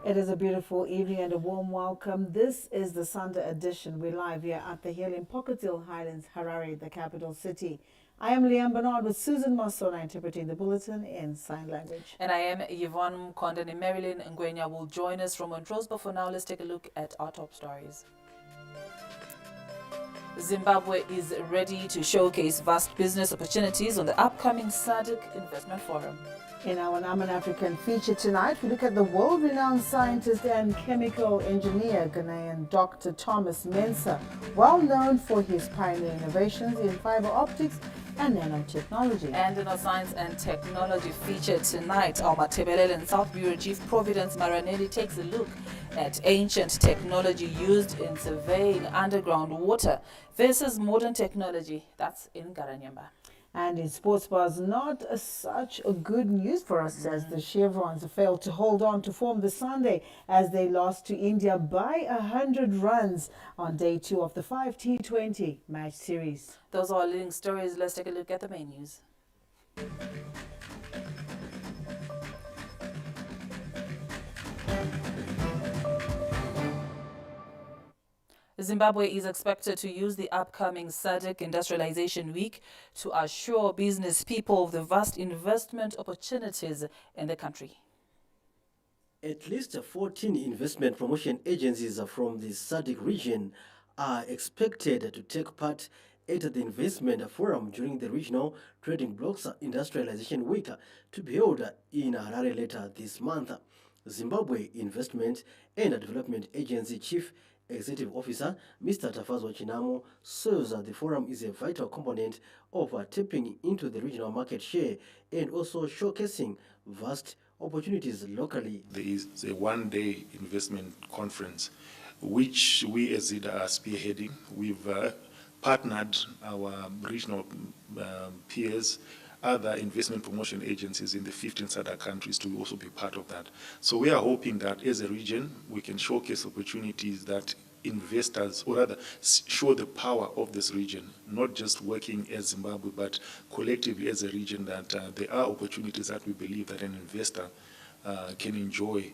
It is a beautiful evening and a warm welcome. This is the Sunday edition. We're live here at the Hill in Pocket Hill Highlands, Harare, the capital city. I am Liam Bernard with Susan Masona interpreting the bulletin in sign language. And I am Yvonne Condon. Marilyn Ngwenya will join us from Montrose, but for now, let's take a look at our top stories. Zimbabwe is ready to showcase vast business opportunities on the upcoming SADC Investment Forum. In our Naman African feature tonight, we look at the world-renowned scientist and chemical engineer, Ghanaian Dr. Thomas Mensah, well known for his pioneer innovations in fiber optics and nanotechnology. And in our science and technology feature tonight, our Matebelele and South Bureau Chief Providence Maranelli takes a look at ancient technology used in surveying underground water versus modern technology. That's in Garanyamba. And in sports bars, not such a good news for us as the Chevrons failed to hold on to form the Sunday as they lost to India by 100 runs on day 2 of the 5 T20 match series. Those are our leading stories. Let's take a look at the main news. Zimbabwe is expected to use the upcoming SADC Industrialization Week to assure business people of the vast investment opportunities in the country. At least 14 investment promotion agencies from the SADC region are expected to take part at the investment forum during the regional trading bloc's industrialization week to be held in Harare later this month. Zimbabwe Investment and Development Agency Chief Executive Officer Mr. Tafazwa Chinamo says that the forum is a vital component of tapping into the regional market share and also showcasing vast opportunities locally. There is a one-day investment conference which we as ZIDA are spearheading. We've partnered our regional peers, other investment promotion agencies in the 15 SADC countries to also be part of that. So we are hoping that as a region, we can showcase opportunities that investors, or rather show the power of this region, not just working as Zimbabwe, but collectively as a region, that there are opportunities that we believe that an investor can enjoy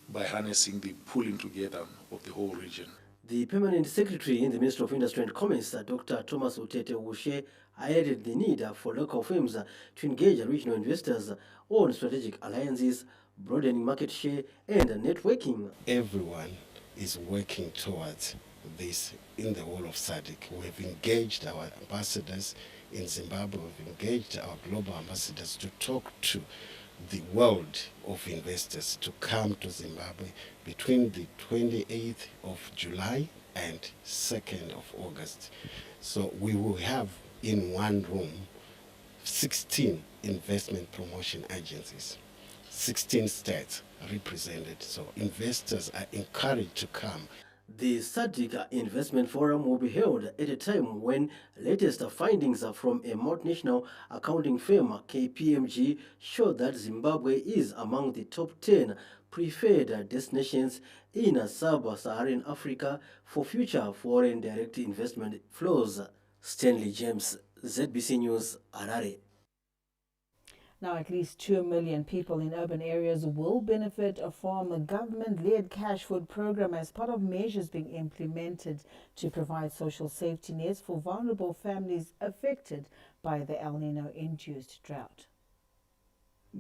by harnessing the pulling together of the whole region. The Permanent Secretary in the Ministry of Industry and Commerce, Dr. Thomas Utete Wushe, highlighted the need for local firms to engage regional investors on strategic alliances, broadening market share, and networking. Everyone is working towards this in the whole of SADC. We've engaged our ambassadors in Zimbabwe, we've engaged our global ambassadors to talk to the world of investors to come to Zimbabwe between the 28th of July and 2nd of August. So we will have in one room 16 investment promotion agencies, 16 states represented. So investors are encouraged to come. The SADC Investment Forum will be held at a time when latest findings from a multinational accounting firm, KPMG, show that Zimbabwe is among the top 10 preferred destinations in sub-Saharan Africa for future foreign direct investment flows. Stanley James, ZBC News, Harare. Now, at least 2 million people in urban areas will benefit from a government-led cash food program as part of measures being implemented to provide social safety nets for vulnerable families affected by the El Nino-induced drought.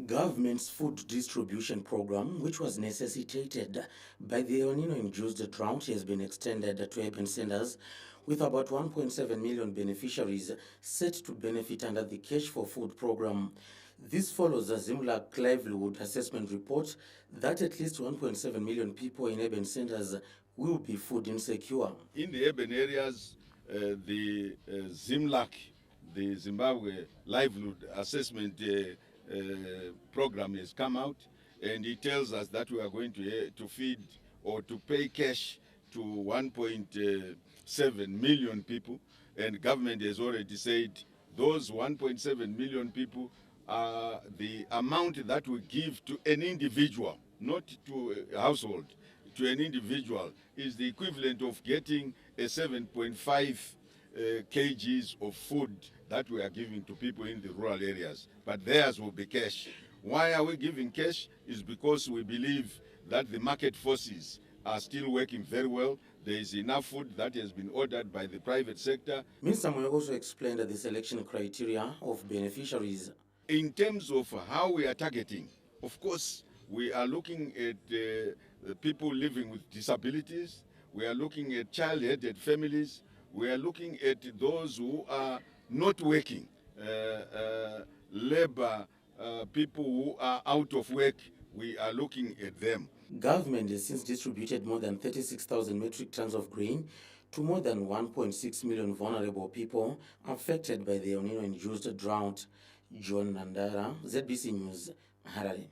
Government's food distribution program, which was necessitated by the El Nino-induced drought, has been extended to urban centers, with about 1.7 million beneficiaries set to benefit under the Cash for Food program. This follows a ZIMLAC livelihood assessment report that at least 1.7 million people in urban centers will be food insecure. In the urban areas, the ZIMLAC, the Zimbabwe livelihood assessment program has come out, and it tells us that we are going to feed or to pay cash to 1.7 million people, and government has already said those 1.7 million people are the amount that we give to an individual, not to a household, to an individual, is the equivalent of getting a 7.5 kgs of food that we are giving to people in the rural areas. But theirs will be cash. Why are we giving cash? Is because we believe that the market forces are still working very well. There is enough food that has been ordered by the private sector. Mensah also explained the selection criteria of beneficiaries. In terms of how we are targeting, of course, we are looking at the people living with disabilities. We are looking at child-headed families. We are looking at those who are not working, labor, people who are out of work. We are looking at them. Government has since distributed more than 36,000 metric tons of grain to more than 1.6 million vulnerable people affected by the El Nino-induced drought. John Nandara, ZBC News, Harare.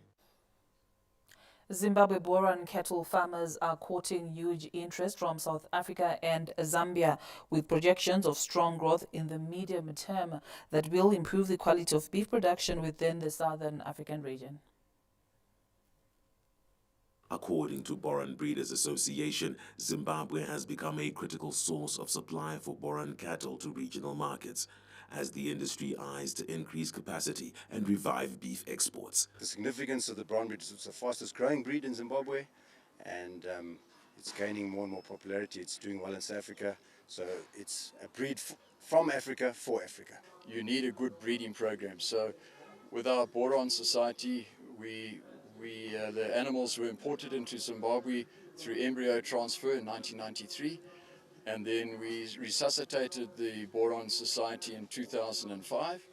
Zimbabwe Boran cattle farmers are courting huge interest from South Africa and Zambia, with projections of strong growth in the medium term that will improve the quality of beef production within the Southern African region. According to Boran Breeders Association, Zimbabwe has become a critical source of supply for Boran cattle to regional markets, as the industry eyes to increase capacity and revive beef exports. The significance of the Boran breed is it's the fastest growing breed in Zimbabwe, and it's gaining more and more popularity. It's doing well in South Africa, so it's a breed from Africa for Africa. You need a good breeding program. So with our Boran Society, the animals were imported into Zimbabwe through embryo transfer in 1993, and then we resuscitated the Boran Society in 2005,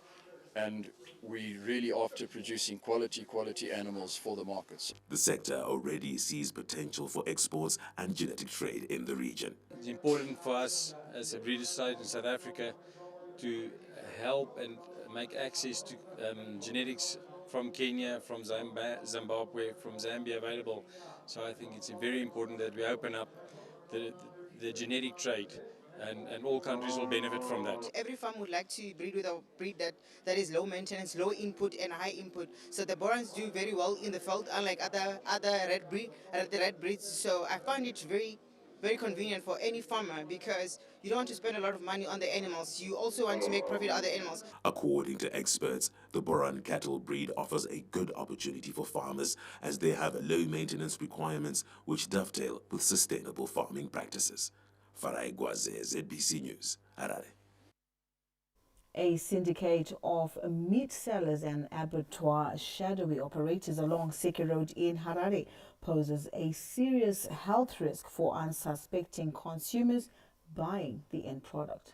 and we really after producing quality animals for the markets. The sector already sees potential for exports and genetic trade in the region. It's important for us as a breeder society in South Africa to help and make access to genetics from Kenya, from Zimbabwe, from Zambia available. So I think it's very important that we open up the genetic trade, and all countries will benefit from that. Every farm would like to breed with a breed that is low maintenance, low input and high input. So the Borans do very well in the field, unlike other red breeds. So I find it very convenient for any farmer, because you don't want to spend a lot of money on the animals. You also want to make profit on the animals. According to experts, the Boran cattle breed offers a good opportunity for farmers, as they have low maintenance requirements which dovetail with sustainable farming practices. Farai Gwaze, ZBC News, Harare. A syndicate of meat sellers and abattoir shadowy operators along Seke Road in Harare poses a serious health risk for unsuspecting consumers buying the end product.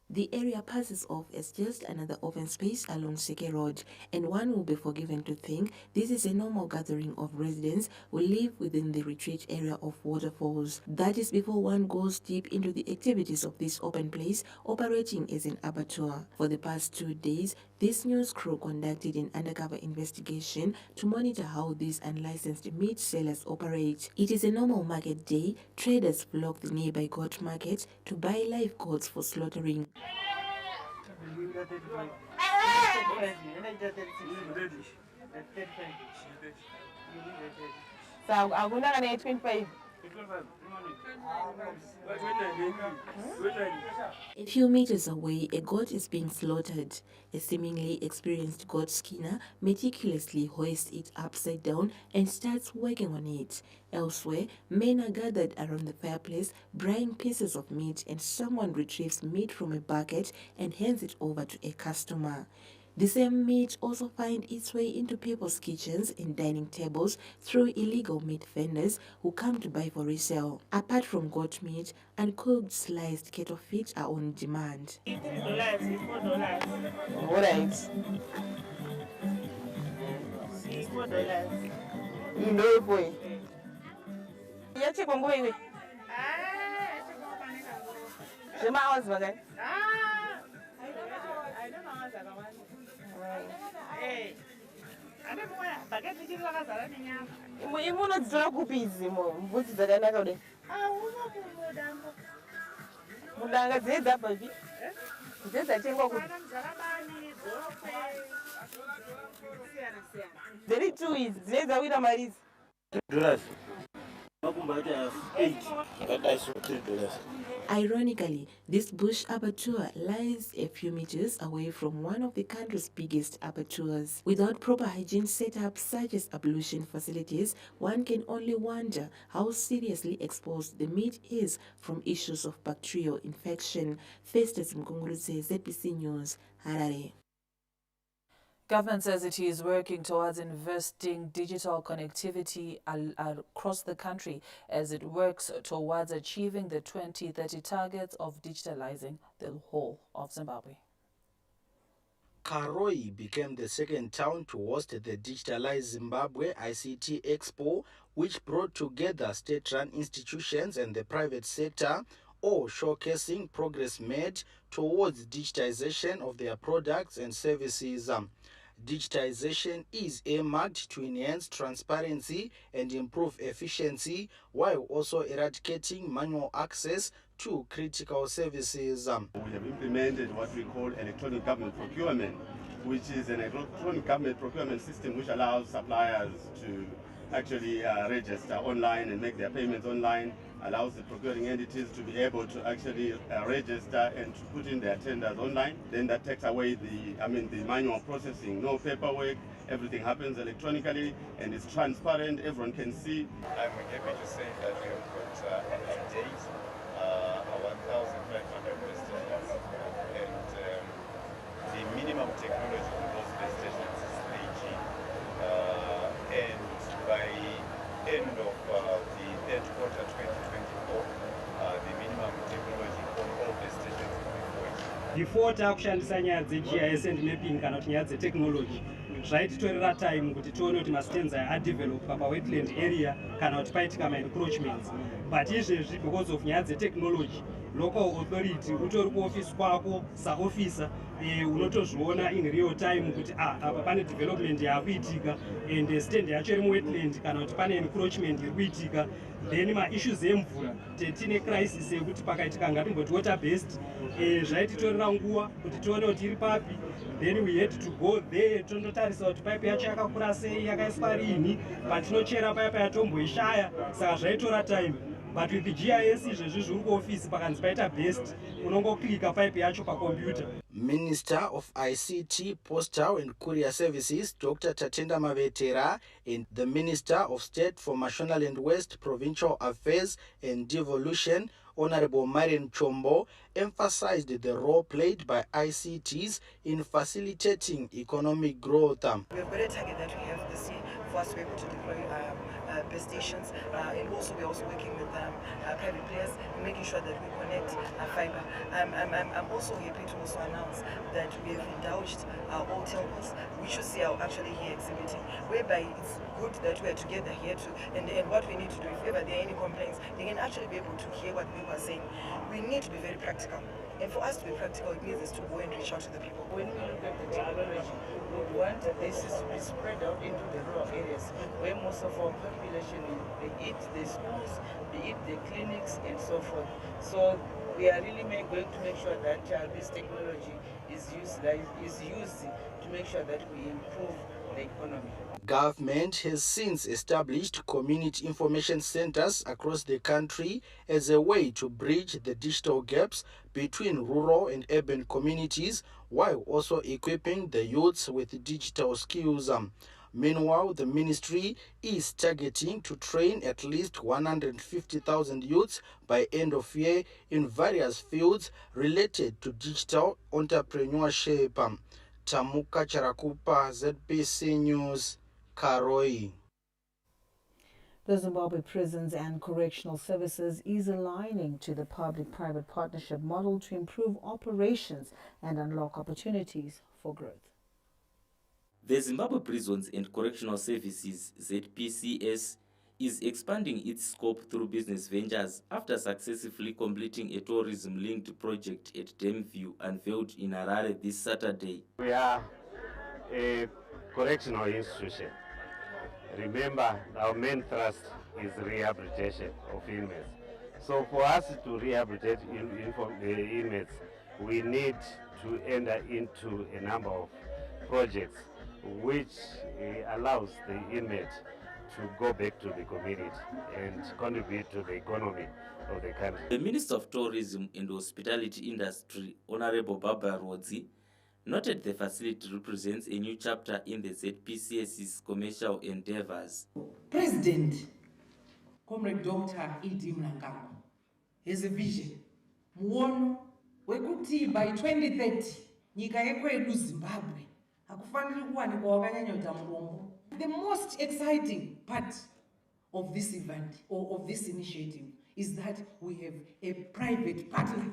The area passes off as just another open space along Seke Road, and one will be forgiven to think this is a normal gathering of residents who live within the retreat area of waterfalls. That is before one goes deep into the activities of this open place operating as an abattoir. For the past 2 days, this news crew conducted an undercover investigation to monitor how these unlicensed meat sellers operate. It is a normal market day. Traders flock the nearby goat market to buy live goats for slaughtering. A few meters away, a goat is being slaughtered. A seemingly experienced goat skinner meticulously hoists it upside down and starts working on it. Elsewhere, men are gathered around the fireplace, braying pieces of meat, and someone retrieves meat from a bucket and hands it over to a customer. The same meat also finds its way into people's kitchens and dining tables through illegal meat vendors who come to buy for resale. Apart from goat meat, uncooked sliced cattle feet are on demand. Ironically, this bush abattoir lies a few meters away from one of the country's biggest abattoirs. Without proper hygiene setup such as ablution facilities, one can only wonder how seriously exposed the meat is from issues of bacterial infection. Festus Mkungurutse, ZBC News, Harare. Government says it is working towards investing digital connectivity across the country as it works towards achieving the 2030 targets of digitalizing the whole of Zimbabwe. Karoi became the second town to host the Digitalize Zimbabwe ICT Expo, which brought together state-run institutions and the private sector, all showcasing progress made towards digitization of their products and services. Digitization is earmarked to enhance transparency and improve efficiency while also eradicating manual access to critical services. We have implemented what we call electronic government procurement, which is an electronic government procurement system which allows suppliers to actually register online and make their payments online, allows the procuring entities to be able to actually register and to put in their tenders online. Then that takes away the manual processing, no paperwork, everything happens electronically and it's transparent, everyone can see. I'm happy to say that we have got to date 1,500 base stations, and the minimum technology for those base stations is 3G. And by end of the third quarter 2024, the minimum technology for all base stations will be 4G. Before takushandisa nyaya dze-GIS and mapping kana kuti nyaya dze-technology, zvaititorera time kuti tione kuti mastenza adevelopa pa-wetland area kana kuti paitika ma-encroachments. But izvezvi because of nyaya dze-technology, local authority utori kuofisi kwako saofficer unotozviona in real time kuti apa pane development yakuitika and stand yacho iri muwetland kana kuti pane encroachment iri kuitika. Then ma-issues emvura tine crisis yekuti pakaitika ngatimboti water based zvaititorera nguva kuti tione kuti iri papi. Then we had to go there tondotarisa kuti pipe yacho yakakura sei, yakaiswa rini, patinochera pipe yatomboishaya, saka zvaitora time. But with the GIS izvezvi zviri kuofisi pakanzi paita best unongoklika pipe yacho pakombiyuta. Minister of ICT, Postal and Courier Services, Dr. Tatenda Mavetera, and the Minister of State for Mashonaland West Provincial Affairs and Devolution, Honorable Marian Chombo, emphasized the role played by ICTs in facilitating economic growth. We have got a target that we have this year for us to be able to deploy base stations, and also we're also working with private players in making sure that we connect fiber. I'm also happy to also announce that we have indulged all telcos, which you see are actually here exhibiting, whereby it's good that we're together here to, and what we need to do, if ever there are any complaints, they can actually be able to hear what people are saying. We need to be very practical. And for us to be practical, it means is to go and reach out to the people. When we look at the technology, we want this to be spread out into the rural areas where most of our population is, be it the schools, be it the clinics, and so forth. So we are really going to make sure that this technology is used to make sure that we improve the economy. Government has since established community information centers across the country as a way to bridge the digital gaps between rural and urban communities while also equipping the youths with digital skills. Meanwhile, the ministry is targeting to train at least 150,000 youths by end of year in various fields related to digital entrepreneurship. Tamuka Charakupa, ZBC News, Karoi. The Zimbabwe Prisons and Correctional Services is aligning to the public-private partnership model to improve operations and unlock opportunities for growth. The Zimbabwe Prisons and Correctional Services, ZPCS, is expanding its scope through business ventures after successfully completing a tourism-linked project at Damview unveiled in Harare this Saturday. We are a correctional institution. Remember, our main thrust is rehabilitation of inmates. So for us to rehabilitate inmates, we need to enter into a number of projects which allows the inmate to go back to the community and contribute to the economy of the country. The Minister of Tourism and Hospitality Industry, Honorable Barbara Rodzi, noted the facility represents a new chapter in the ZPCS's commercial endeavors. President, Comrade Dr. E.D. Mnangagwa, has a vision. Muono, wekuti by 2030, nyika yekwedu Zimbabwe, hakufaniri kuwanikwa wakanyanyodza murombo. The most exciting part of this event or of this initiative is that we have a private partner.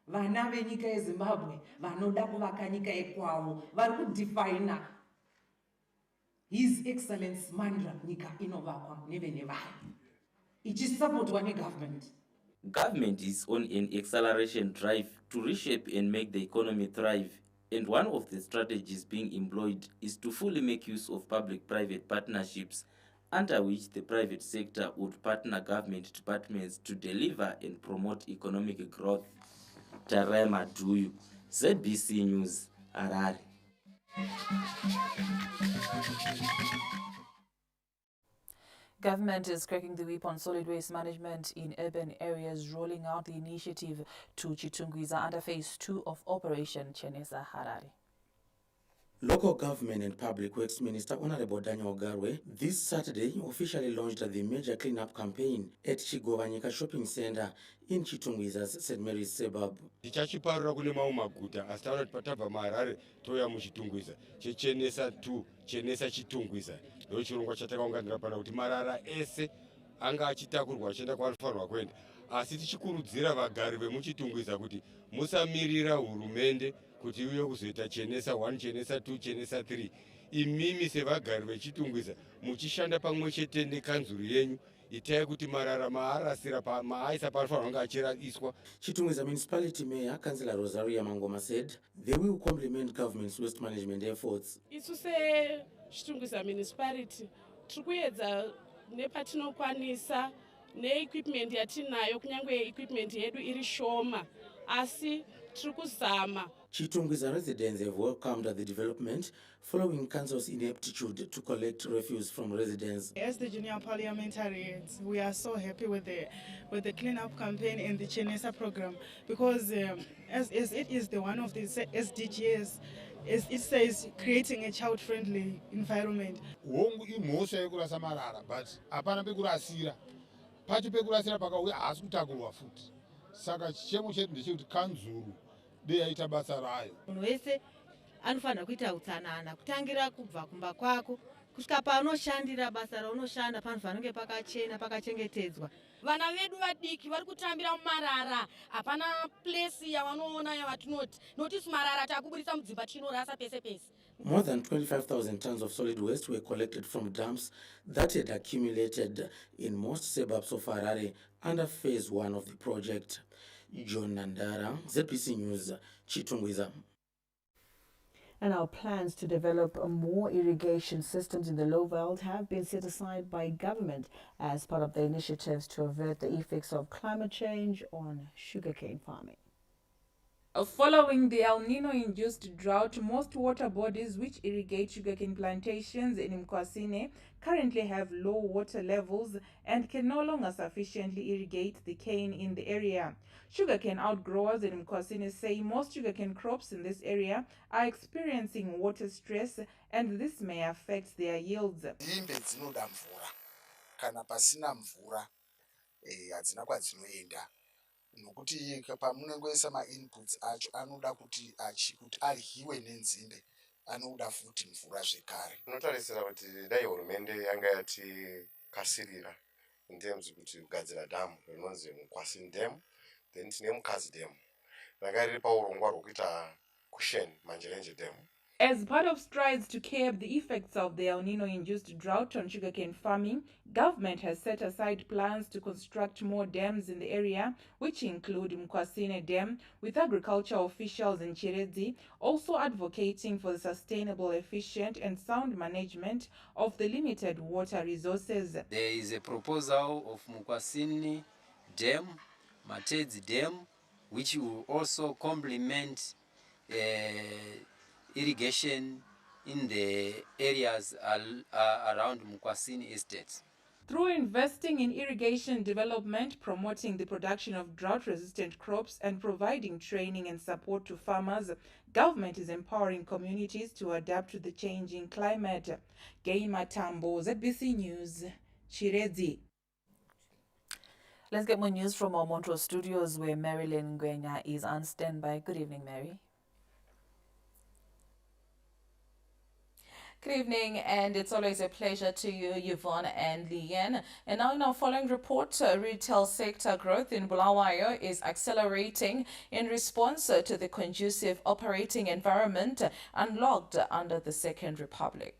Vana venyika yeZimbabwe vanoda kuvaka nyika yekwavo vari kudefina His Excellency Mandla nyika inovakwa nevene vayo ichisupportwa negovernment. Government is on an acceleration drive to reshape and make the economy thrive, and one of the strategies being employed is to fully make use of public-private partnerships, under which the private sector would partner government departments to deliver and promote economic growth. Tarema Duyu, ZBC News, Harare. Government is cracking the whip on solid waste management in urban areas, rolling out the initiative to Chitungwiza under Phase 2 of Operation Chenesa Harare. Local Government and Public Works Minister Honorable Daniel Garwe this Saturday officially launched the major cleanup campaign at Chigovanyika Shopping Center in Chitungwiza's St. Mary's suburb. Tichachiparura kune mamwe maguta asi taona kuti tabva muHarare touya muChitungwiza chechenesa 2 chenesa Chitungwiza ndo chirongwa chatakaunganira pana kuti marara ese anga achitakurwa achienda kwaanofanirwa kuenda, asi tichikurudzira vagari vemuChitungwiza kuti musamirira hurumende kuti uye kuzoita chenesa 1 chenesa 2 chenesa 3. Imimi sevagari vechitungwiza muchishanda pamwe chete nekanzuru yenyu itai kuti marara maarasira maaisa panofanirwa kunge achiraiswa. Chitungwiza Municipality Mayor Councillor Rosaria Mangoma said they will complement government's waste management efforts. Isu se Chitungwiza Municipality tikuedza nepatinokwanisa neequipment yatinayo kunyangwe equipment yedu iri shoma asi tikuzama. Chitungwiza residents have welcomed the development following council's ineptitude to collect refuse from residents. As the junior parliamentarians, we are so happy with the cleanup campaign and the Chenesa program because as it is the one of the SDGs, as it says, creating a child-friendly environment. Hongu imhosva yekurasa marara, but hapana pekurasira. Pacho pekurasira pakauya haasi kutakurwa futi. Saka chichemo chedu ndechekuti kanzuru dei yaita basa rayo. Munhu wese anofanira kuita utsanana kutangira kubva kumba kwako kusvika paunoshandira basa raunoshanda panofanira kunge pakachena pakachengetedzwa. Vana vedu vadiki vari kutambira mumarara, hapana place yavanoona yavatinoti notice marara takuburisa mudzimba tinorasa pese pese. More than 25,000 tons of solid waste were collected from dumps that had accumulated in most suburbs of Harare under Phase 1 of the project. John Nandara, ZPC News, Chitungwiza. And our plans to develop more irrigation systems in the Lowveld have been set aside by government as part of the initiatives to avert the effects of climate change on sugarcane farming. Following the El Nino-induced drought, most water bodies which irrigate sugarcane plantations in Mkwasine currently have low water levels and can no longer sufficiently irrigate the cane in the area. Sugarcane outgrowers in Mkwasine say most sugarcane crops in this area are experiencing water stress and this may affect their yields. Nokuti pamunengoisa ma-inputs acho anoda kuti aryiwe nenzimbe anoda futi mvura zvekare. Unotarisira kuti dai hurumende yanga yatikasirira in terms kuti kugadzira dhamu rinonzi Mkwasine Dam, then tine Mukazi Dam ranga riri paurongwa rwokuita Kushen Manjerenje Dam. As part of strides to curb the effects of the El Nino-induced drought on sugarcane farming, government has set aside plans to construct more dams in the area, which include Mkwasine Dam, with agricultural officials in Chiredzi also advocating for the sustainable, efficient and sound management of the limited water resources. There is a proposal of Mkwasine Dam, Matedzi Dam, which will also complement irrigation in the areas around Mukwasini estates. Through investing in irrigation development, promoting the production of drought-resistant crops, and providing training and support to farmers, government is empowering communities to adapt to the changing climate. Gay Matambo, ZBC News, Chirezi. Let's get more news from our Montrose studios where Marilyn Ngwenya is on standby. Good evening, Mary. Good evening, and it's always a pleasure to you, Yvonne and Leanne. And now in our following report, retail sector growth in Bulawayo is accelerating in response to the conducive operating environment unlocked under the Second Republic.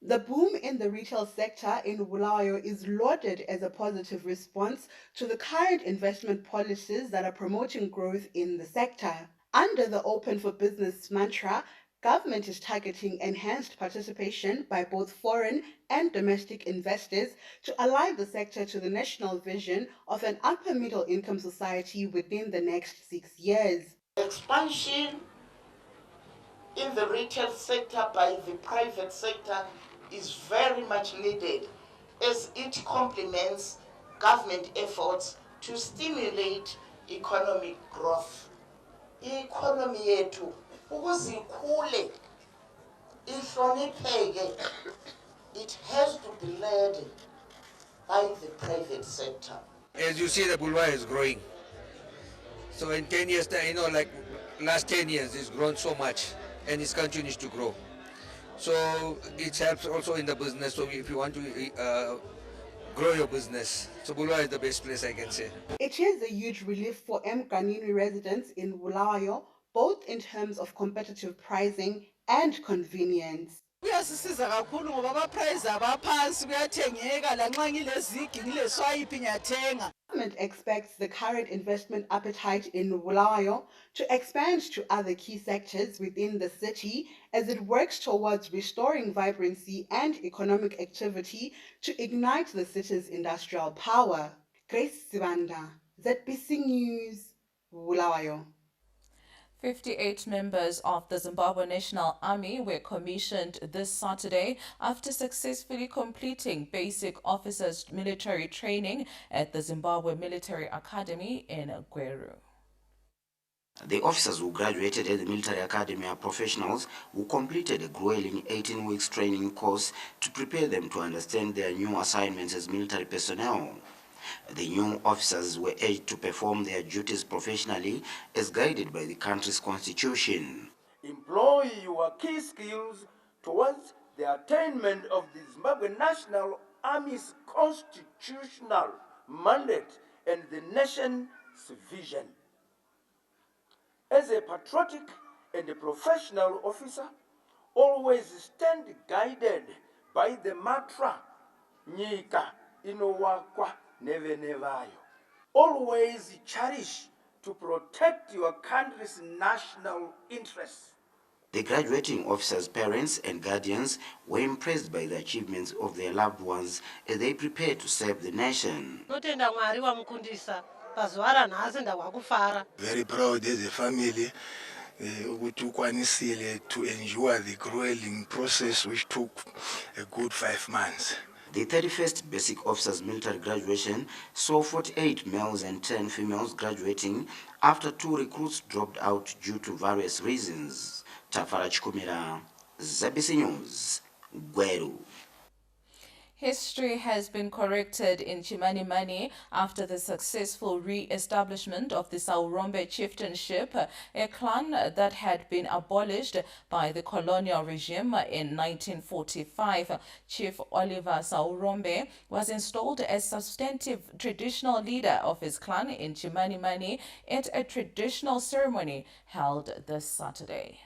The boom in the retail sector in Bulawayo is lauded as a positive response to the current investment policies that are promoting growth in the sector. Under the Open for Business mantra, government is targeting enhanced participation by both foreign and domestic investors to align the sector to the national vision of an upper middle income society within the next 6 years. Expansion in the retail sector by the private sector is very much needed as it complements government efforts to stimulate economic growth. I-economy yethu ukuze ikhule ihlonipheke, it has to be led by the private sector. As you see, the Bulawayo is growing. So in 10 years, like last 10 years, it's grown so much and it continues to grow. So it helps also in the business. So if you want to grow your business, so Bulawayo is the best place, I can say. It is a huge relief for Mganini residents in Bulawayo, both in terms of competitive pricing and convenience. Kuyasisiza kakhulu ngoba ama-price abaphansi kuyathengeka lanxa ngilezigi ngileswayiphi ngiyathenga. Government expects the current investment appetite in Bulawayo to expand to other key sectors within the city as it works towards restoring vibrancy and economic activity to ignite the city's industrial power. Grace Sibanda, ZBC News, Bulawayo. 58 members of the Zimbabwe National Army were commissioned this Saturday after successfully completing basic officers military training at the Zimbabwe Military Academy in Curio. The officers who graduated at the military academy are professionals who completed a grueling 18 weeks training course to prepare them to understand their new assignments as military personnel. The new officers were urged to perform their duties professionally as guided by the country's constitution. Employ your key skills towards the attainment of the Zimbabwe National Army's constitutional mandate and the nation's vision. As a patriotic and a professional officer, always stand guided by the mantra, Nyika inowakwa neve nevayo. Always cherish to protect your country's national interests. The graduating officers' parents and guardians were impressed by the achievements of their loved ones as they prepare to serve the nation. Very proud as a family to enjoy the grueling process which took a good 5 months. The 31st Basic Officers Military graduation saw 48 males and 10 females graduating after 2 recruits dropped out due to various reasons. Tafara Chikumira, ZBC News, Gweru. History has been corrected in Chimanimani after the successful re-establishment of the Saurombe chieftainship, a clan that had been abolished by the colonial regime in 1945. Chief Oliver Saurombe was installed as substantive traditional leader of his clan in Chimanimani at a traditional ceremony held this Saturday.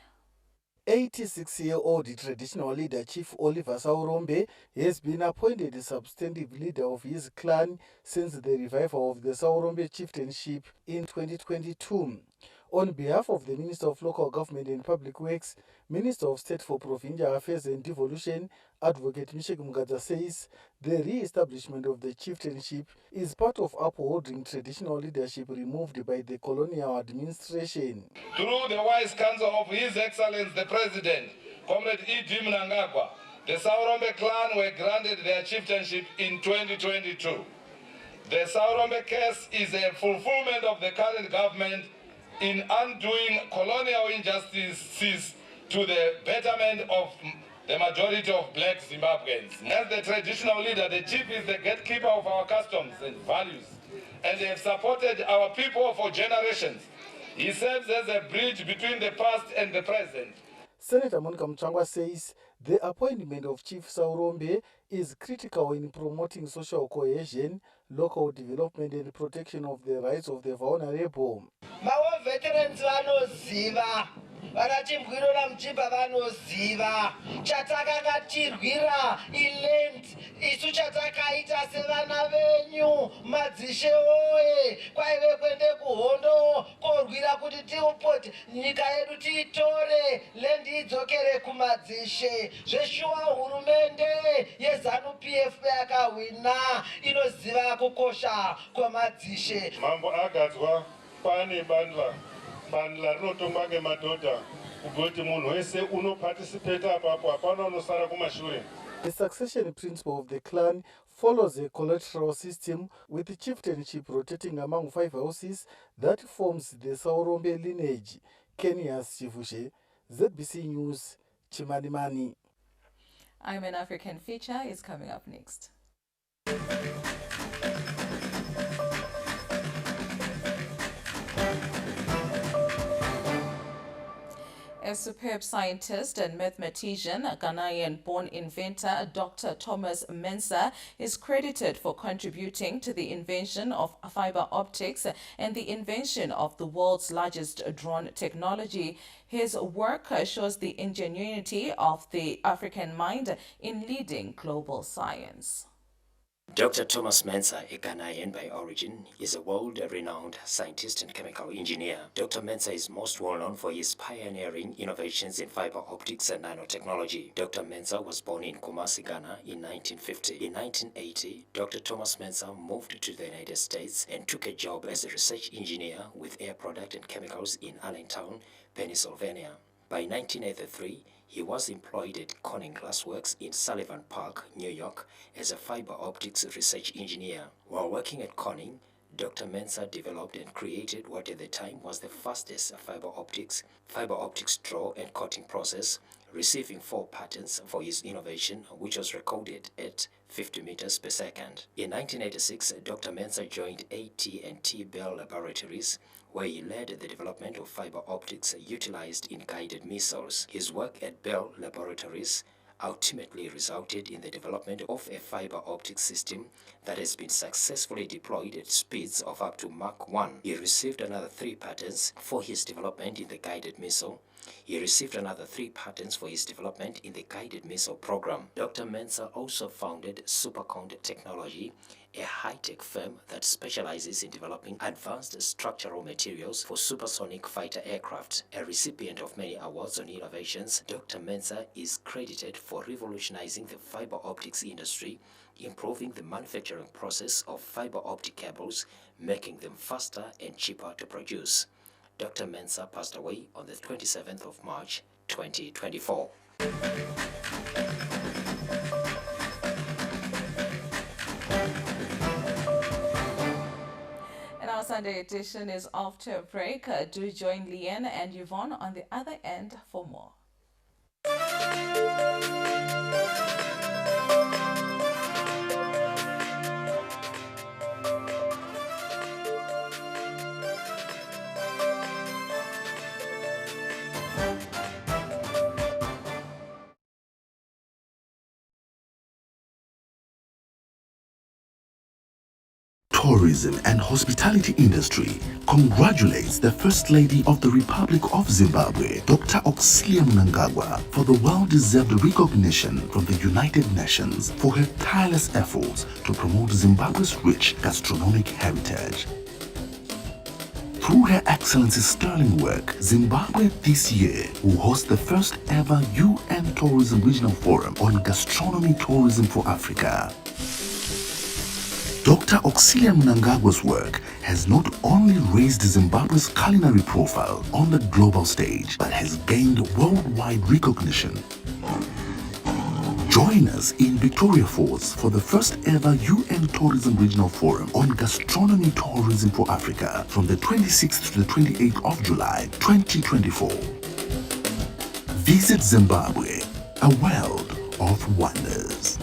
86-year-old traditional leader Chief Oliver Saurombe has been appointed the substantive leader of his clan since the revival of the Saurombe chieftainship in 2022. On behalf of the Minister of Local Government and Public Works, Minister of State for Provincial Affairs and Devolution, Advocate Mishek Mgadza says the re-establishment of the chieftainship is part of upholding traditional leadership removed by the colonial administration. Through the wise counsel of His Excellency the President, Comrade E.D. Mnangagwa, the Saurombe clan were granted their chieftainship in 2022. The Saurombe case is a fulfillment of the current government in undoing colonial injustices to the betterment of the majority of black Zimbabweans. As the traditional leader, the chief is the gatekeeper of our customs and values, and they have supported our people for generations. He serves as a bridge between the past and the present. Senator Monica Mchangwa says the appointment of Chief Saurombe is critical in promoting social cohesion, local development and protection of the rights of the vulnerable. Mawa veterans vanoziva vanachimbwirira muchibva vanoziva chatakakatirwira iland isu chatakaita sevana venyu madzishe oye kwaive kwende kuhondo korwira kuti tiupoti nyika yedu tiitore lendi idzokere kumadzishe zveshuwa hurumende yeZANU PF yakahwina inoziva kukosha kwemadzishe. Mambo agadzwa pane bandla rinotongwa ngemadhodha kuti munhu wese unoparticipate apapo hapana unosara kumashure. The succession principle of the clan follows a collateral system with the chieftainship rotating among 5 houses that forms the Saurombe lineage. Kenya's Chivushe, ZBC News, Chimanimani. I'm an African Feature is coming up next. A superb scientist and mathematician, a Ghanaian-born inventor, Dr. Thomas Mensah, is credited for contributing to the invention of fiber optics and the invention of the world's largest drone technology. His work shows the ingenuity of the African mind in leading global science. Dr. Thomas Mensah, a Ghanaian by origin, is a world-renowned scientist and chemical engineer. Dr. Mensah is most well known for his pioneering innovations in fiber optics and nanotechnology. Dr. Mensah was born in Kumasi, Ghana in 1950. In 1980, Dr. Thomas Mensah moved to the United States and took a job as a research engineer with air product and chemicals in Allentown, Pennsylvania. By 1983, he was employed at Corning Glassworks in Sullivan Park, New York, as a fiber optics research engineer. While working at Corning, Dr. Mensah developed and created what at the time was the fastest fiber optics draw and coating process, receiving 4 patents for his innovation, which was recorded at 50 meters per second. In 1986, Dr. Mensah joined AT&T Bell Laboratories, where he led the development of fiber optics utilized in guided missiles. His work at Bell Laboratories ultimately resulted in the development of a fiber optic system that has been successfully deployed at speeds of up to Mach 1. He received another 3 patents for his development in the guided missile. He received another 3 patents for his development in the guided missile program. Dr. Mensah also founded Supercount Technology, a high-tech firm that specializes in developing advanced structural materials for supersonic fighter aircraft. A recipient of many awards on innovations, Dr. Mensah is credited for revolutionizing the fiber optics industry, improving the manufacturing process of fiber optic cables, making them faster and cheaper to produce. Dr. Mensah passed away on the 27th of March, 2024. Our Sunday edition is off to a break. Do join Leanne and Yvonne on the other end for more. Tourism and hospitality industry congratulates the First Lady of the Republic of Zimbabwe, Dr. Auxilia Mnangagwa, for the well-deserved recognition from the United Nations for her tireless efforts to promote Zimbabwe's rich gastronomic heritage. Through Her Excellency's sterling work, Zimbabwe this year will host the first ever UN Tourism Regional Forum on Gastronomy Tourism for Africa. Dr. Auxilia Mnangagwa's work has not only raised Zimbabwe's culinary profile on the global stage, but has gained worldwide recognition. Join us in Victoria Falls for the first ever UN Tourism Regional Forum on Gastronomy Tourism for Africa from the 26th to the 28th of July 2024. Visit Zimbabwe, a world of wonders.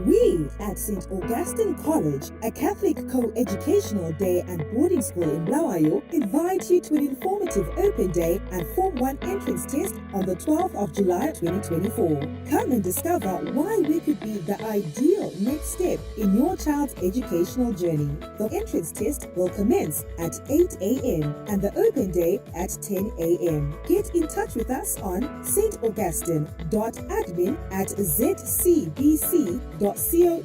We at St. Augustine College, a Catholic co-educational day and boarding school in Bulawayo, invite you to an informative open day and Form 1 entrance test on the 12th of July 2024. Come and discover why we could be the ideal next step in your child's educational journey. The entrance test will commence at 8 a.m. and the open day at 10 a.m. Get in touch with us on staugustine.admin@zcbc.co.zw.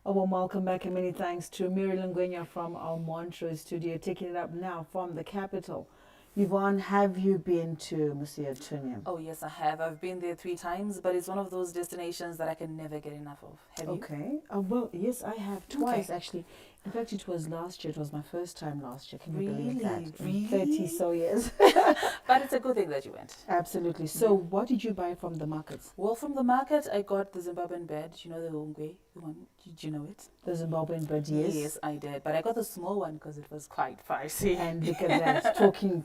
A warm welcome back and many thanks to Miri Lungwenya from our Montreux studio, taking it up now from the capital. Yvonne, have you been to Musea Tunya? Oh, yes, I have. I've been there 3 times, but it's one of those destinations that I can never get enough of. Have you? Okay. Well, yes, I have twice, actually. In fact, it was last year. It was my first time last year. Can you believe that? Really? 30 so years. But it's a good thing that you went. Absolutely. So what did you buy from the markets? Well, from the market, I got the Zimbabwean bread. You know the ongwe, the one. Did you know it? The Zimbabwean bread, yes. Yes, I did. But I got the small one because it was quite pricey. And look at that,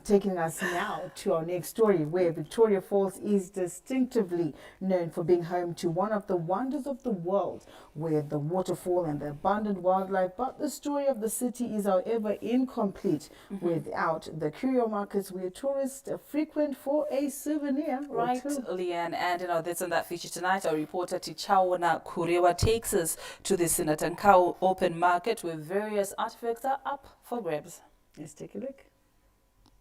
taking us now to our next story, where Victoria Falls is distinctively known for being home to one of the wonders of the world, with the waterfall and the abundant wildlife. But the story of the city is, however, incomplete without the Curio markets, where tourists frequent for a souvenir. Right, Leanne. And that's in that feature tonight. Our reporter Tichaona Curio takes us to the Sinatankau open market, where various artifacts are up for grabs. Let's take a look.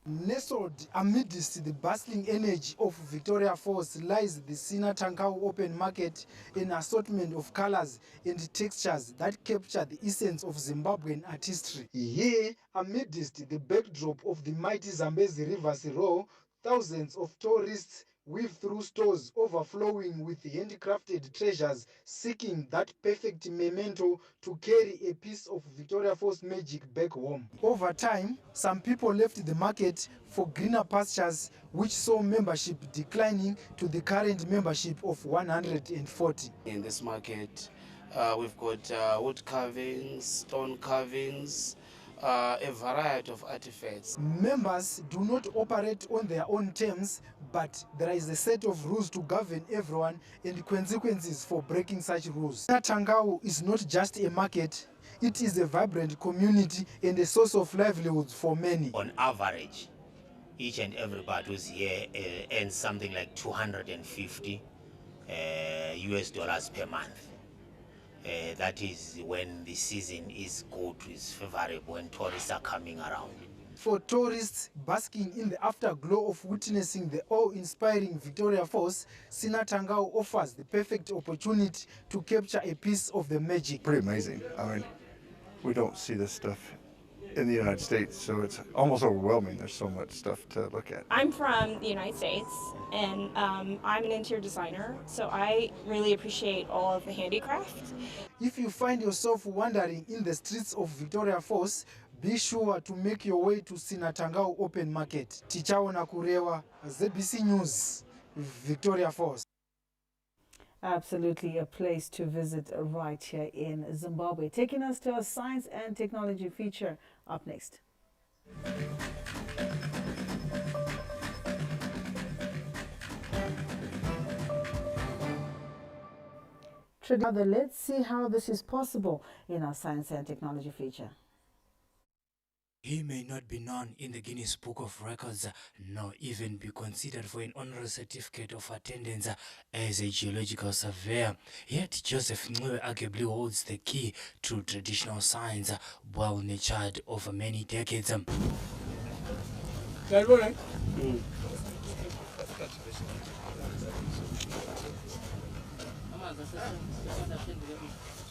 Nestled amidst the bustling energy of Victoria Falls lies the Sinatankau open market, an assortment of colors and textures that capture the essence of Zimbabwean artistry. Here, amidst the backdrop of the mighty Zambezi River's roar, thousands of tourists weave through stores overflowing with handcrafted treasures, seeking that perfect memento to carry a piece of Victoria Falls magic back home. Over time, some people left the market for greener pastures, which saw membership declining to the current membership of 140. In this market, we've got wood carvings, stone carvings, a variety of artifacts. Members do not operate on their own terms, but there is a set of rules to govern everyone and consequences for breaking such rules. Sinatankau is not just a market, it is a vibrant community and a source of livelihood for many. On average, each and everybody who's here earns something like 250 US dollars per month. That is when the season is good, is favorable, when tourists are coming around. For tourists basking in the afterglow of witnessing the awe-inspiring Victoria Falls, Sinatankau offers the perfect opportunity to capture a piece of the magic. Pretty amazing. I mean, we don't see this stuff in the United States, so it's almost overwhelming. There's so much stuff to look at. I'm from the United States, and I'm an interior designer, so I really appreciate all of the handicraft. If you find yourself wandering in the streets of Victoria Falls, be sure to make your way to Sinatankau Open Market. Tichaona Kurewa, ZBC News, Victoria Falls. Absolutely a place to visit right here in Zimbabwe. Taking us to a science and technology feature up next. Let's see how this is possible in our science and technology feature. He may not be known in the Guinness Book of Records, nor even be considered for an honorary certificate of attendance as a geological surveyor. Yet Joseph Ncube arguably holds the key to traditional science, well nurtured over many decades.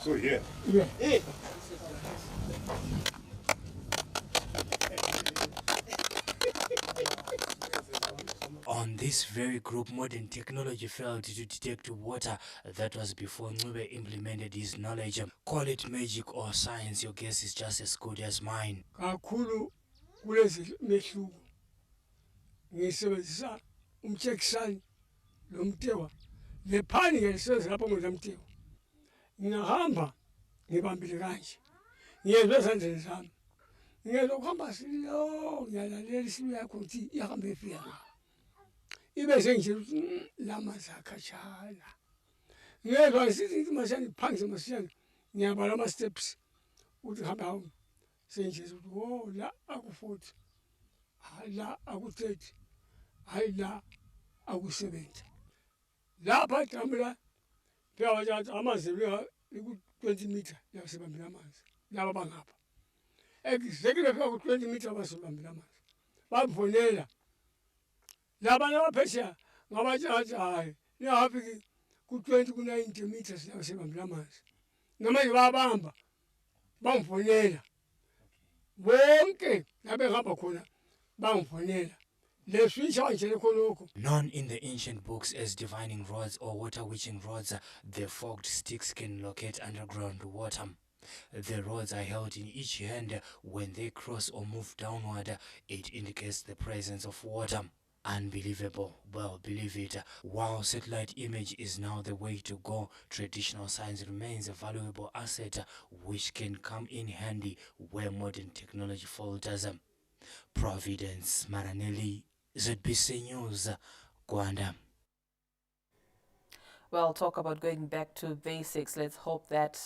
So yeah. On this very group, modern technology failed to detect water. That was before Ncube implemented his knowledge. Call it magic or science, your guess is just as good as mine. Kakhulu kulezi mehluko ngisebenzisa umtshekisani lo mtewa lephani ngelisebenzisa lapho ngenza mtewa ngingahamba ngibambile kanje ngiyezwe esandleni sami ngiyezwa ukuhamba silo ngiyalalela isimo yakho ukuthi ihamba efika ibe sengitshela lama zakhashana ngiyezwa ngisithi mashani phangise mashani ngiyabala ama steps uthi hamba hamba sengitshela ukuthi la aku40 la aku30 hayi la aku70 lapha jamla phela amanzi ku20 meter yasebambela amanzi laba bangapha exactly fika ku20 meter basebambela amanzi bamfonela laba nabaphesha ngabatshatsha hayi nihafiki ku20 ku90 meters yasebambela amanzi namanje babamba bamfonela bonke labehamba khona bamfonela. Known in the ancient books as divining rods or water witching rods, the forked sticks can locate underground water. The rods are held in each hand. When they cross or move downward, it indicates the presence of water. Unbelievable. Well, believe it. While satellite image is now the way to go, traditional science remains a valuable asset which can come in handy where modern technology falters. Providence Maranelli, ZBC News, Gwanda. Well, talk about going back to basics. Let's hope that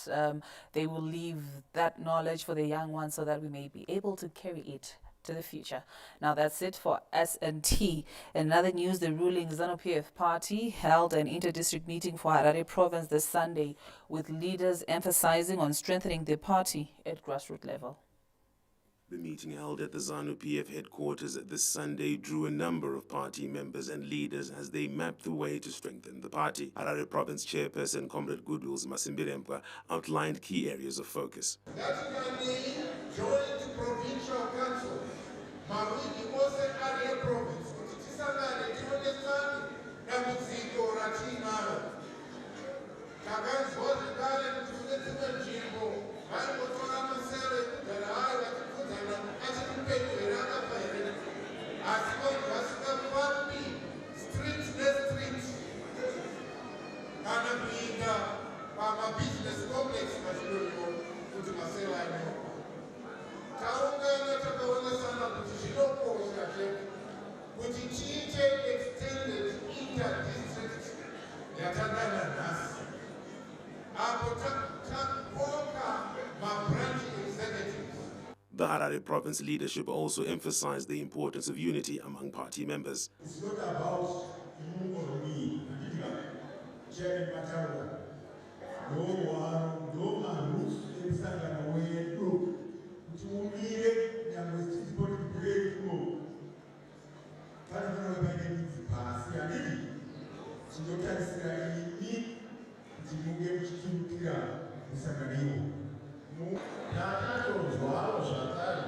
they will leave that knowledge for the young ones so that we may be able to carry it to the future. Now that's it for S&T. In other news, the ruling ZANU PF party held an inter-district meeting for Harare province this Sunday, with leaders emphasizing on strengthening the party at grassroots level. The meeting held at the ZANU PF headquarters this Sunday drew a number of party members and leaders as they mapped the way to strengthen the party. Harare Province Chairperson Comrade Goodwills Masimbirempa outlined key areas of focus. Joint provincial council, mawiki ose area province, kuti tisangane tionesane dambudziko ratinaro. Takanzwa zvakare kuti kune dzimwe nzvimbo vaimbotora masere kugara hayo vachikudzana achikupenyu here akafa here, asi vanhu vasingafambi street nestreet kana kuinda pamabusiness complex machidodori kuti masere aino. Taungana takaonesana kuti zvinokosha kuti tiite extended inter-district yatangana nhasi. Apo takoka ma-branch executives. The Harare Province leadership also emphasized the importance of unity among party members. It's not about you or me. Chairman Matawa, no one, no man looks inside and away. Look. Tumire nyamwesipoti breakthrough. Panafuna wepane pasi yanini. Sindotarisira ini kuti muge muchiturukira musanganiwo. Takatonzwawo zvakare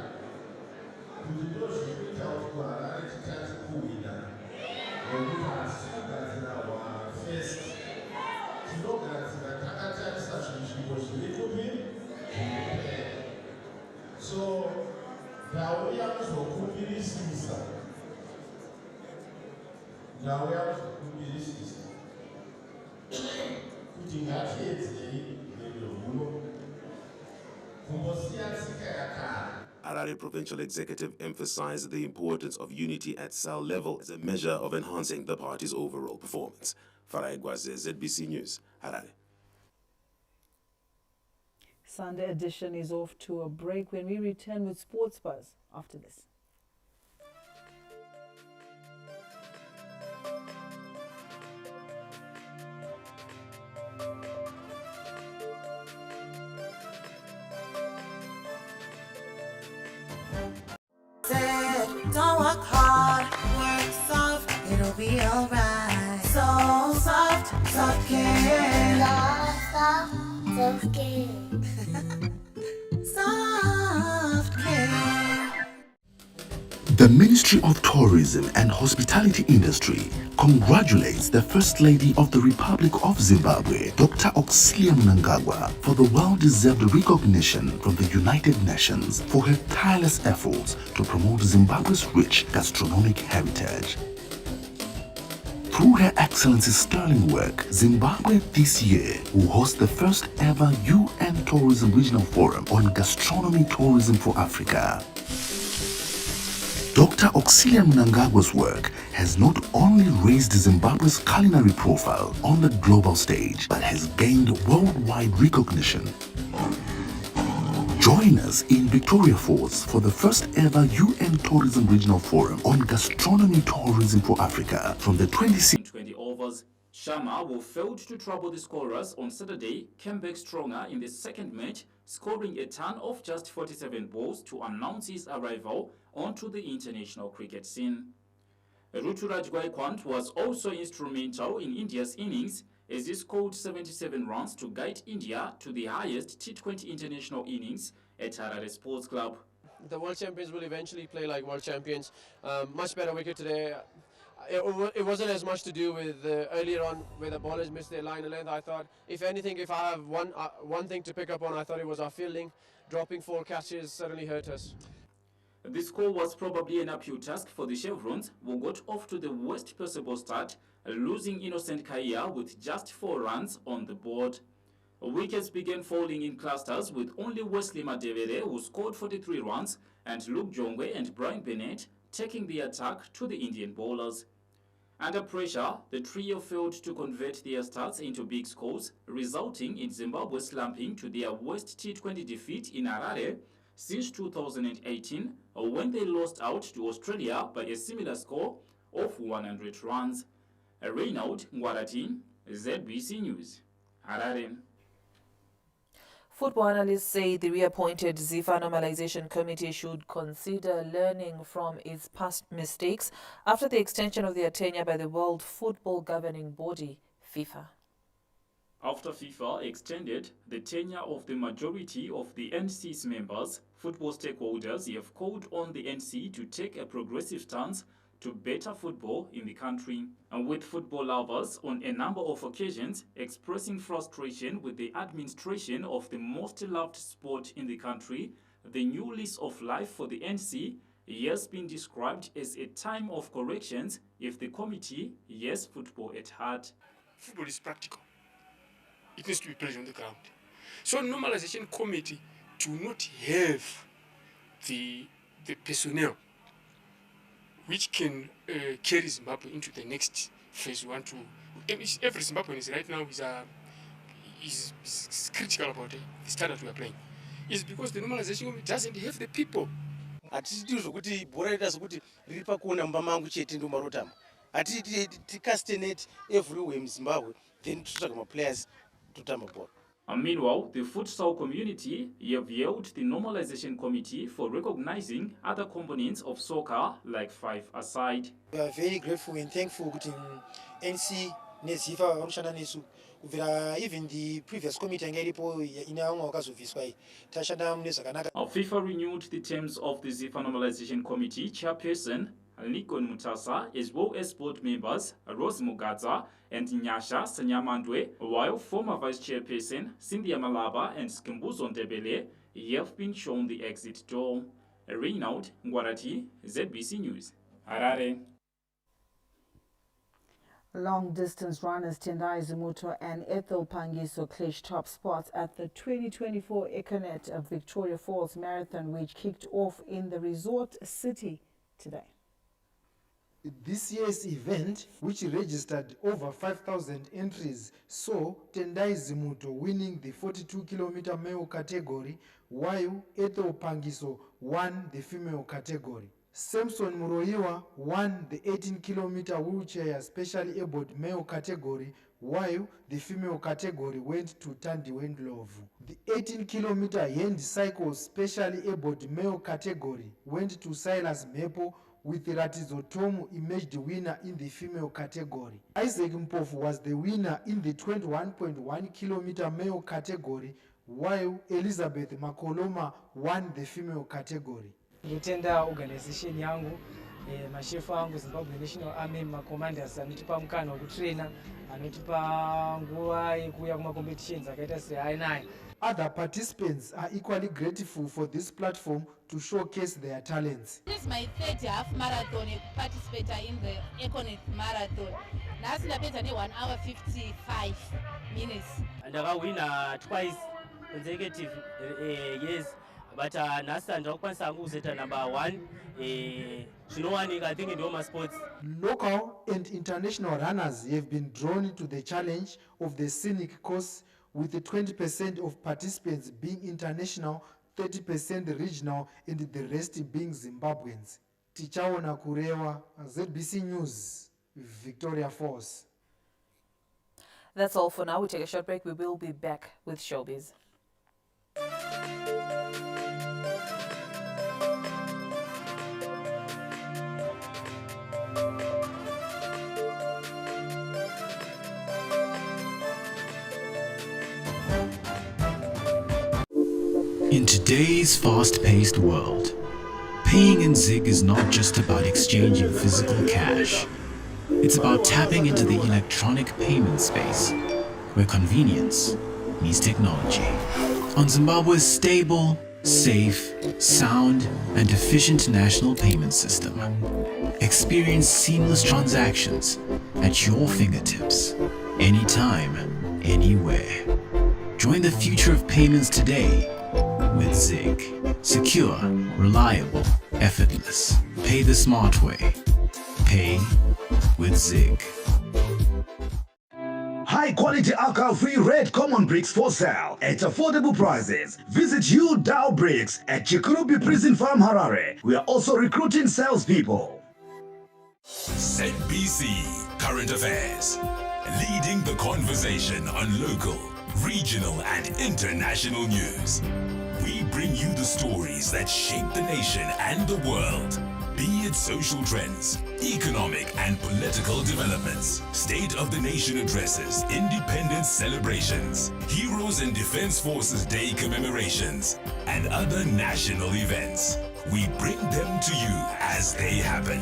kuti ndozvinoita kuti kuHarare titange kuwina. Nokuti hasi kugadzira hwara first. Tinogadzira takatarisa zvinzvimbo zviri kupi? So, ndau yakuzokumbirisisa kuti ngatiedzei rwendo rwuno kumbosiya tsika yakare. Harare Provincial Executive emphasized the importance of unity at cell level as a measure of enhancing the party's overall performance. Farai Gwaze, ZBC News, Harare. Sunday edition is off to a break. When we return with Sports Buzz after this. Don't work hard, work soft, it'll be alright. So soft, soft care. Soft care. Soft care. The Ministry of Tourism and Hospitality Industry congratulates the First Lady of the Republic of Zimbabwe, Dr. Auxilia Mnangagwa, for the well-deserved recognition from the United Nations for her tireless efforts to promote Zimbabwe's rich gastronomic heritage. Through Her Excellency's sterling work, Zimbabwe this year will host the first ever UN Tourism Regional Forum on Gastronomy Tourism for Africa. Dr. Auxilia Mnangagwa's work has not only raised Zimbabwe's culinary profile on the global stage, but has gained worldwide recognition. Join us in Victoria Falls for the first ever UN Tourism Regional Forum on Gastronomy Tourism for Africa from the 26th. 20 overs. Sharma, who failed to trouble the scorers on Saturday, came back stronger in the second match, scoring a ton of just 47 balls to announce his arrival onto the international cricket scene. Ruturaj Gaikwad was also instrumental in India's innings as he scored 77 runs to guide India to the highest T20 international innings at Harare Sports Club. The world champions will eventually play like world champions. Much better wicket today. It wasn't as much to do with earlier on where the bowlers missed their line of length. I thought, if anything, if I have one thing to pick up on, I thought it was our fielding. Dropping 4 catches certainly hurt us. The score was probably an uphill task for the Chevrons, who got off to the worst possible start, losing Innocent Kaya with just 4 runs on the board. Wickets began falling in clusters with only Wesley Madevere, who scored 43 runs, and Luke Jongwe and Brian Bennett taking the attack to the Indian bowlers. Under pressure, the trio failed to convert their starts into big scores, resulting in Zimbabwe slumping to their worst T20 defeat in Harare since 2018, when they lost out to Australia by a similar score of 100 runs. Reynold Ngwarati, ZBC News, Harare. Football analysts say the reappointed FIFA Normalization Committee should consider learning from its past mistakes after the extension of their tenure by the World Football Governing Body, FIFA. After FIFA extended the tenure of the majority of the NC's members, football stakeholders have called on the NC to take a progressive stance to better football in the country, and with football lovers on a number of occasions expressing frustration with the administration of the most loved sport in the country. The new lease of life for the NC has been described as a time of corrections if the committee has football at heart. Football is practical. It needs to be played on the ground. So normalization committee do not have the personnel which can carry Zimbabwe into the next phase. We want to. Every Zimbabwean is right now is critical about the standard we are playing. It's because the normalization committee doesn't have the people. Atiti zvokuti bhora rita sokuti riri pakuona mumba mangu chete ndo marotama. Atiti ticastenate everywhere in Zimbabwe, then totsvaga maplayers totamba bhora. Meanwhile, the futsal community have hailed the Normalization Committee for recognizing other components of soccer like five-a-side. We are very grateful and thankful that NC neZIFA vanoshanda nesu. Even the previous committee FIFA renewed the terms of the ZIFA Normalization Committee chairperson Nikon Mutasa, as well as board members Rose Mugadza and Nyasha Sanyamandwe, while former vice chairperson Cynthia Malaba and Skimbuzo Ndebele have been shown the exit door. Reynold Ngwarati, ZBC News, Harare. Long-distance runners Tendai Zumuto and Ethel Pangiso clashed top spots at the 2024 Econet of Victoria Falls Marathon, which kicked off in the resort city today. This year's event, which registered over 5,000 entries, saw Tendai Zimuto winning the 42-kilometer male category, while Ethel Pangiso won the female category. Samson Muroiwa won the 18-kilometer wheelchair specially abled male category, while the female category went to Tandi Wendlovu. The 18-kilometer hand cycle specially abled male category went to Silas Mepo, with Ratizo Tomu emerged winner in the female category. Isaac Mpofu was the winner in the 21.1-kilometer male category, while Elizabeth Makoloma won the female category. Ngitenda organization yangu mashefu wangu Zimbabwe National Army commanders anotipa mkano wokutraina anotipa nguva yekuya kuma competitions akaita seI9. Other participants are equally grateful for this platform to showcase their talents. This is my third half marathon participator in the Econic Marathon. Nasi ndapedza ne 1 hour 55 minutes. Ndakawina twice consecutive years, but nasi ndakwanisa kuzeta number 1. Zvinowanika, I think in Roma sports. Local and international runners have been drawn to the challenge of the scenic course, with the 20% of participants being international, 30% regional, and the rest being Zimbabweans. Tichaona Kurewa, ZBC News, Victoria Falls. That's all for now. We take a short break. We will be back with Showbiz. In today's fast-paced world, paying in ZIG is not just about exchanging physical cash. It's about tapping into the electronic payment space, where convenience meets technology. On Zimbabwe's stable, safe, sound, and efficient national payment system, experience seamless transactions at your fingertips, anytime, anywhere. Join the future of payments today with ZIG. Secure, reliable, effortless. Pay the smart way. Pay with ZIG. High-quality alcohol-free red common bricks for sale at affordable prices. Visit U Dow Bricks at Chikurubi Prison Farm, Harare. We are also recruiting salespeople. ZBC Current Affairs, leading the conversation on local, regional, and international news. We bring you the stories that shape the nation and the world. Be it social trends, economic and political developments, State of the Nation addresses, independence celebrations, Heroes and Defense Forces Day commemorations, and other national events. We bring them to you as they happen.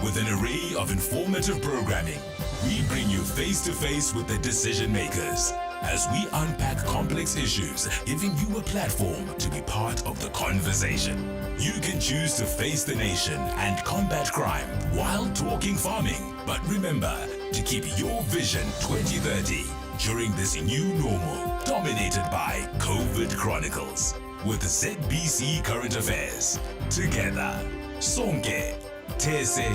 With an array of informative programming, we bring you face-to-face with the decision makers as we unpack complex issues, giving you a platform to be part of the conversation. You can choose to face the nation and combat crime while talking farming. But remember to keep your vision 2030 during this new normal dominated by COVID Chronicles with ZBC Current Affairs. Together, Sonke, Tese,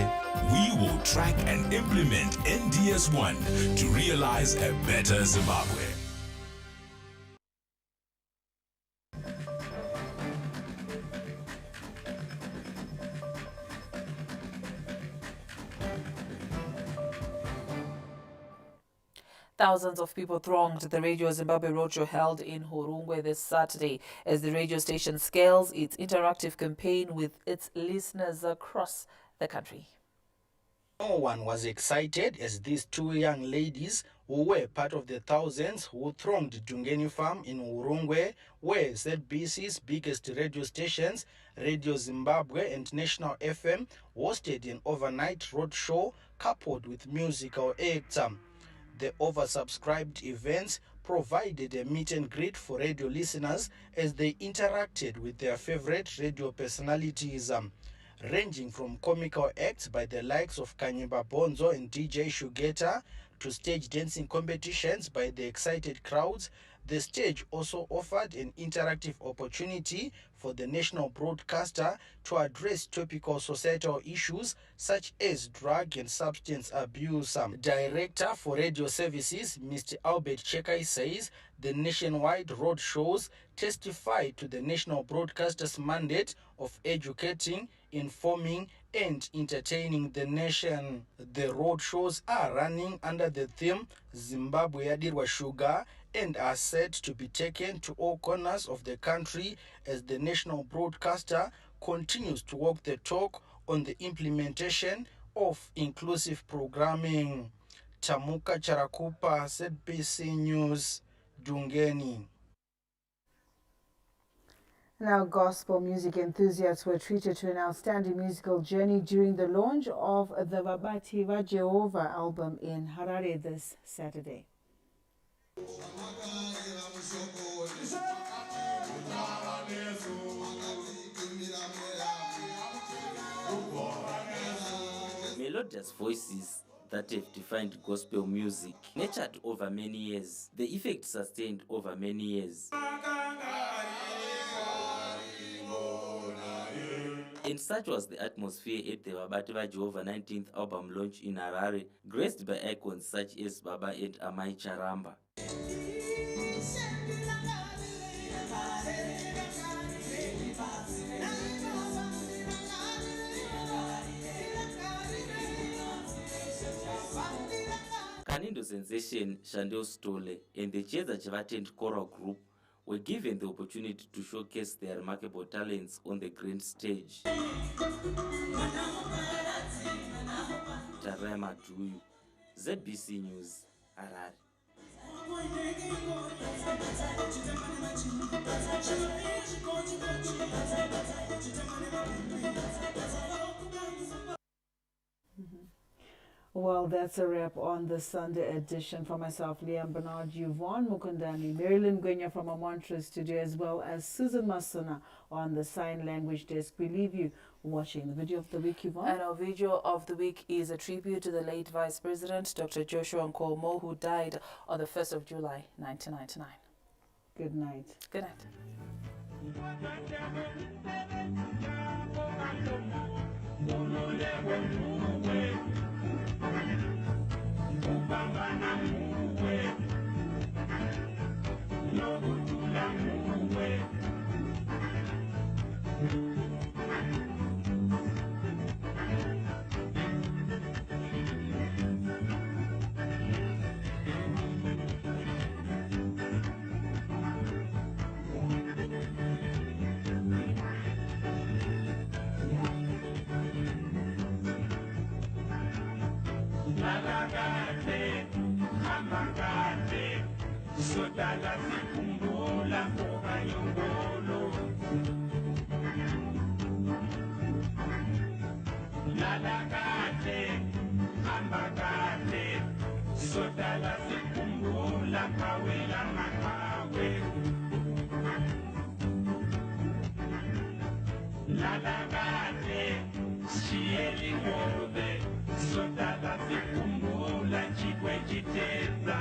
we will track and implement NDS1 to realize a better Zimbabwe. Thousands of people thronged the Radio Zimbabwe roadshow held in Hurungwe this Saturday as the radio station scales its interactive campaign with its listeners across the country. No one was excited as these two young ladies, who were part of the thousands who thronged Dungeni Farm in Hurungwe, where ZBC's biggest radio stations, Radio Zimbabwe and National FM, hosted an overnight roadshow coupled with musical acts. The oversubscribed events provided a meet and greet for radio listeners as they interacted with their favorite radio personalities, ranging from comical acts by the likes of Kanyimba Bonzo and DJ Shugeta to stage dancing competitions by the excited crowds. The stage also offered an interactive opportunity for the national broadcaster to address topical societal issues such as drug and substance abuse. Director for Radio Services, Mr. Albert Chekai, says the nationwide road shows testify to the national broadcaster's mandate of educating, informing, and entertaining the nation. The road shows are running under the theme Zimbabwe Yadirwa Sugar and are set to be taken to all corners of the country as the national broadcaster continues to walk the talk on the implementation of inclusive programming. Tamuka Charakupa, ZBC News, Dungeni. Now, gospel music enthusiasts were treated to an outstanding musical journey during the launch of the Vabati Va Jehovah album in Harare this Saturday. Melodious voices that have defined gospel music, nurtured over many years, the effect sustained over many years. And such was the atmosphere at the Vabati Va Jehovah 19th album launch in Harare, graced by icons such as Baba and Amai Charamba. Kanindo Sensation, Shandel Stole, and the Cheza Chivatent choral group were given the opportunity to showcase their remarkable talents on the grand stage. Tarema Duyu, ZBC News, Harare. Well, that's a wrap on the Sunday edition. For myself, Liam Bernard, Yvonne Mukundani, Marilyn Gwenya from our Montreux studio, as well as Susan Masuna on the sign language desk. We leave you watching the video of the week, Yvonne. And our video of the week is a tribute to the late Vice President, Dr. Joshua Nkomo, who died on the 1st of July, 1999. Good night. Good night. Sodala sikumbula mboga yongolo Lala kate, hamba kate Sodala sikumbula kawela makawe Lala kate, shieli ngove Sodala sikumbula chikwe jiteza